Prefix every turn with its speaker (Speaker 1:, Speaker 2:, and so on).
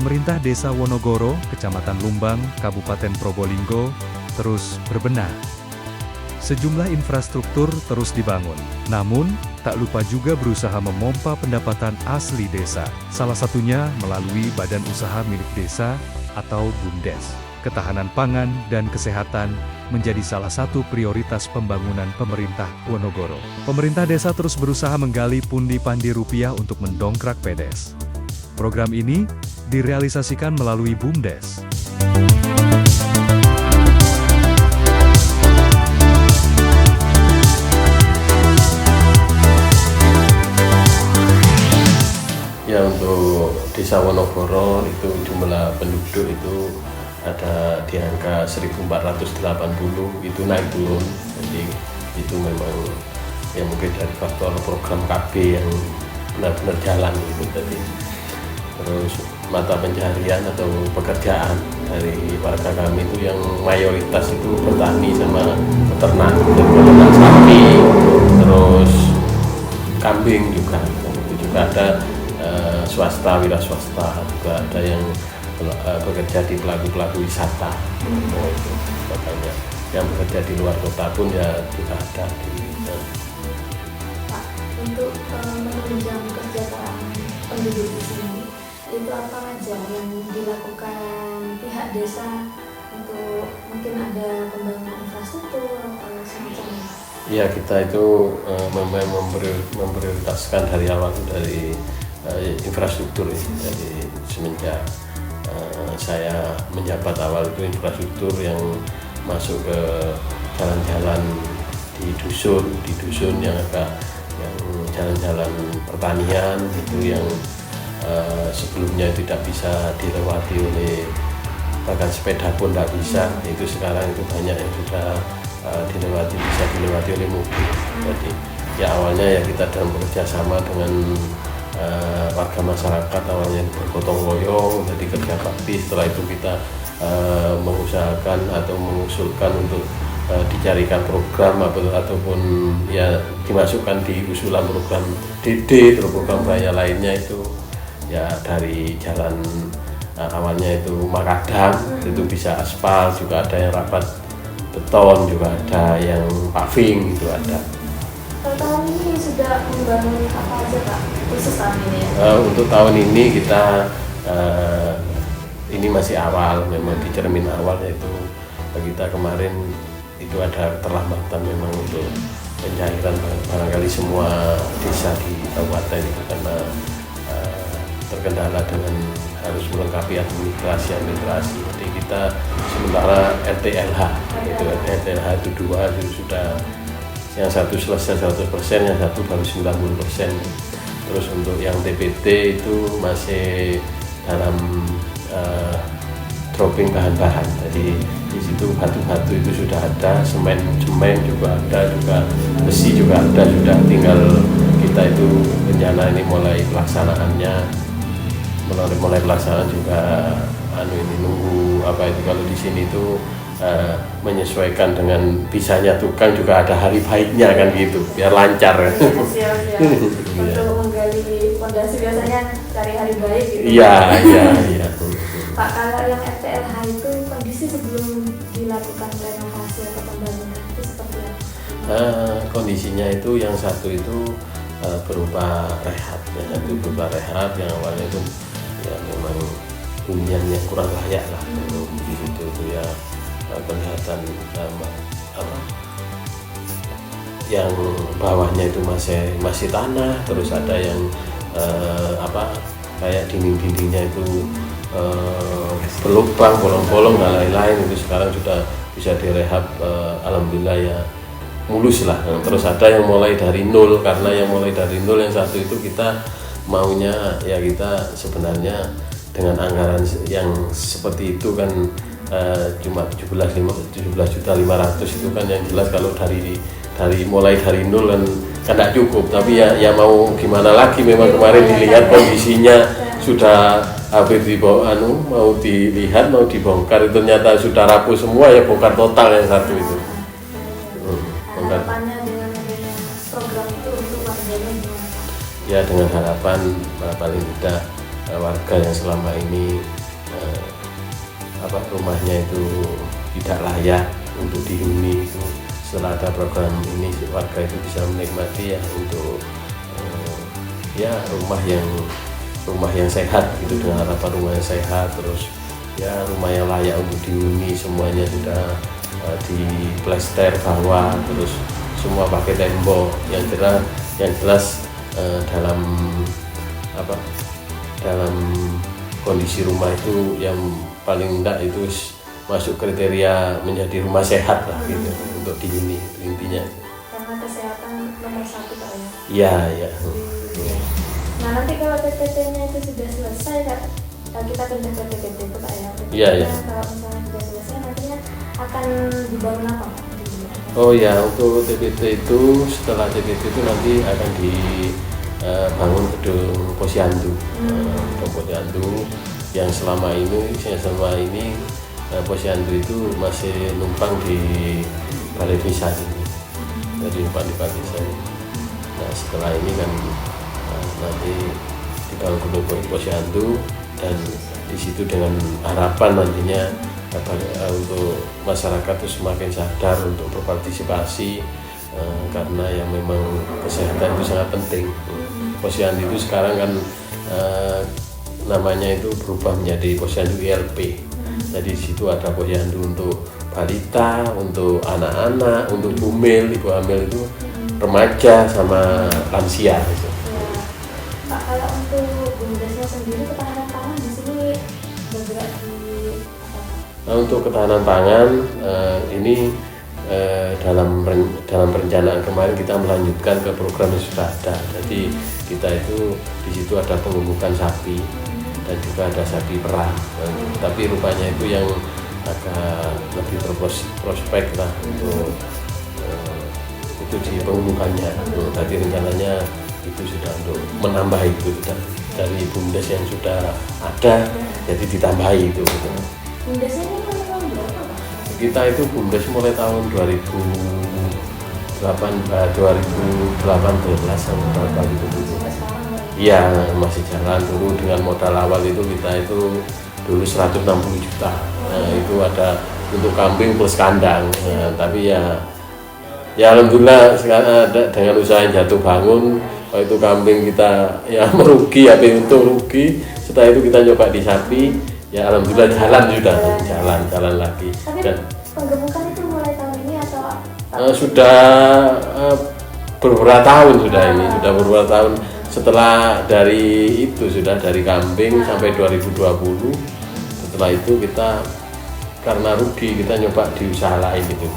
Speaker 1: Pemerintah Desa Wonogoro, Kecamatan Lumbang, Kabupaten Probolinggo, terus berbenah. Sejumlah infrastruktur terus dibangun, namun tak lupa juga berusaha memompa pendapatan asli desa. Salah satunya melalui Badan Usaha Milik Desa atau BUMDes. Ketahanan pangan dan kesehatan menjadi salah satu prioritas pembangunan pemerintah Wonogoro. Pemerintah desa terus berusaha menggali pundi-pundi rupiah untuk mendongkrak PDS. Program ini direalisasikan melalui BUMDes.
Speaker 2: Ya, untuk Desa Wonogoro itu jumlah penduduk itu ada di angka 1480, itu naik turun. Jadi itu memang ya mungkin dari faktor program KB yang benar-benar jalan gitu. Jadi terus mata pencaharian atau pekerjaan dari warga kami itu yang mayoritas itu petani sama peternak, peternak sapi, terus kambing juga. Itu juga ada swasta, wira swasta, juga ada yang bekerja di pelaku wisata. Itu makanya yang bekerja di luar kota pun ya juga ada
Speaker 3: Pak, untuk menunjang kesejahteraan penduduk di sini, itu apa aja yang dilakukan pihak desa untuk mungkin ada pembangunan infrastruktur atau semacamnya?
Speaker 2: Ya, kita itu memprioritaskan dari awal dari infrastruktur ya. Jadi semenjak saya menjabat awal itu infrastruktur yang masuk ke jalan-jalan di dusun yang agak yang jalan-jalan pertanian itu yang sebelumnya tidak bisa dilewati oleh bahkan sepeda pun tidak bisa, itu sekarang itu banyak yang sudah bisa dilewati oleh mobil. Jadi ya awalnya ya kita dalam bekerja sama dengan warga masyarakat, awalnya bergotong royong, jadi kerja bakti. Setelah itu kita mengusahakan atau mengusulkan untuk dicarikan program ataupun ya dimasukkan di usulan program DD atau program raya lainnya. Itu ya dari jalan awalnya itu makadam, itu bisa aspal, juga ada yang rapat beton, juga ada yang paving, itu ada.
Speaker 3: Tahun ini sudah membangun apa aja Pak, khusus tahun ini ya?
Speaker 2: Untuk tahun ini kita ini masih awal, memang di cermin awal, yaitu kita kemarin itu ada keterlambatan memang untuk pencairan barangkali semua desa di kabupaten itu karena terkendala dengan harus melengkapi administrasi. Jadi kita sementara RTLH itu itu 2 itu sudah, yang satu selesai 100%, yang satu baru 90%. Terus untuk yang TPT itu masih dalam dropping bahan-bahan. Jadi di situ batu-batu itu sudah ada, semen juga ada, juga besi juga ada, sudah tinggal kita itu rencana ini mulai pelaksanaannya. Mulai pelaksanaan juga ini nunggu apa itu, kalau di sini itu menyesuaikan dengan bisanya tukang, juga ada hari baiknya kan gitu, biar lancar.
Speaker 3: Siap. Untuk menggali fondasi biasanya cari hari baik gitu.
Speaker 2: Iya.
Speaker 3: Pak, kalau yang RTLH itu kondisi sebelum dilakukan renovasi atau pembangunan itu seperti apa?
Speaker 2: Kondisinya itu yang satu itu berupa rehab, yang awalnya itu ya memang huniannya kurang layak lah. Di situ itu ya kelihatan yang bawahnya itu masih tanah, terus ada yang kayak dinding-dindingnya itu berlubang, bolong-bolong dan lain-lain. Itu sekarang sudah bisa direhab, alhamdulillah ya, mulus lah. Terus ada yang mulai dari nol, karena yang mulai dari nol yang satu itu kita maunya ya, kita sebenarnya dengan anggaran yang seperti itu kan cuma 17.500 itu kan yang jelas kalau mulai dari nol kan tidak cukup. Tapi ya mau gimana lagi, memang kemarin dilihat kondisinya sudah hampir mau dilihat, mau dibongkar, itu ternyata sudah rapuh semua, ya bongkar total yang satu itu.
Speaker 3: Harapannya dengan adanya program itu untuk warganya gimana?
Speaker 2: Ya dengan harapan paling tidak warga yang selama ini rumahnya itu tidak layak untuk dihuni. Itu setelah ada program ini warga itu bisa menikmati ya untuk ya rumah yang sehat gitu, dengan harapan rumah yang sehat, terus ya rumah yang layak untuk dihuni, semuanya sudah di plester bawah, terus semua pakai tembok yang jelas dalam kondisi rumah itu yang paling enggak itu masuk kriteria menjadi rumah sehat lah gitu untuk dihuni, intinya.
Speaker 3: Karena kesehatan nomor 1 Pak ya.
Speaker 2: Iya, iya.
Speaker 3: Nah nanti kalau PPT-nya itu sudah selesai Kak, kita pindah ke PPT itu Pak ya.
Speaker 2: Iya, iya.
Speaker 3: Kalau misalnya sudah selesai nantinya akan dibangun apa Pak?
Speaker 2: Oh ya, untuk TPT itu setelah TPT itu nanti akan dibangun gedung posyandu. Gedung posyandu yang selama ini posyandu itu masih numpang di balai desa ini. Jadi numpang di balai desa ini. Nah setelah ini kan nanti dibangun gedung posyandu, dan di situ dengan harapan nantinya untuk masyarakat itu semakin sadar untuk berpartisipasi, karena yang memang kesehatan itu sangat penting. Posyandu itu sekarang kan namanya itu berubah menjadi posyandu ILP. Jadi di situ ada posyandu untuk balita, untuk anak-anak, untuk bumil, ibu hamil itu, remaja sama lansia gitu.
Speaker 3: Ya, Pak, kalau untuk BUMDesnya sendiri ketahanan pangan di sini bergerak di apa Pak?
Speaker 2: Nah, untuk ketahanan pangan ini dalam perencanaan kemarin kita melanjutkan ke program yang sudah ada. Jadi kita itu di situ ada pengubukan sapi dan juga ada sapi perah. Tapi rupanya itu yang agak lebih prospek lah untuk itu di pengubukannya. Tadi rencananya itu sudah untuk menambah itu dari BUMDes yang sudah ada, jadi ditambahi itu.
Speaker 3: BUMDesnya ini tahun berapa Pak?
Speaker 2: Kita itu BUMDes mulai tahun 2018 sampai berapa gitu dulu.
Speaker 3: Sampai sekarang ya?
Speaker 2: Iya, masih jalan dulu. Dengan modal awal itu kita itu dulu 160 juta. Nah, itu ada untuk kambing plus kandang. Nah, tapi ya alhamdulillah sekarang dengan usaha yang jatuh bangun, kalau itu kambing kita ya merugi, tapi untung rugi. Setelah itu kita coba di sapi, ya alhamdulillah jalan lagi.
Speaker 3: Tapi
Speaker 2: Dan
Speaker 3: penggemukan itu mulai tahun ini atau
Speaker 2: sudah beberapa tahun sudah beberapa tahun setelah dari kambing sampai 2020. Setelah itu kita karena rugi kita nyoba di usaha lain gitu.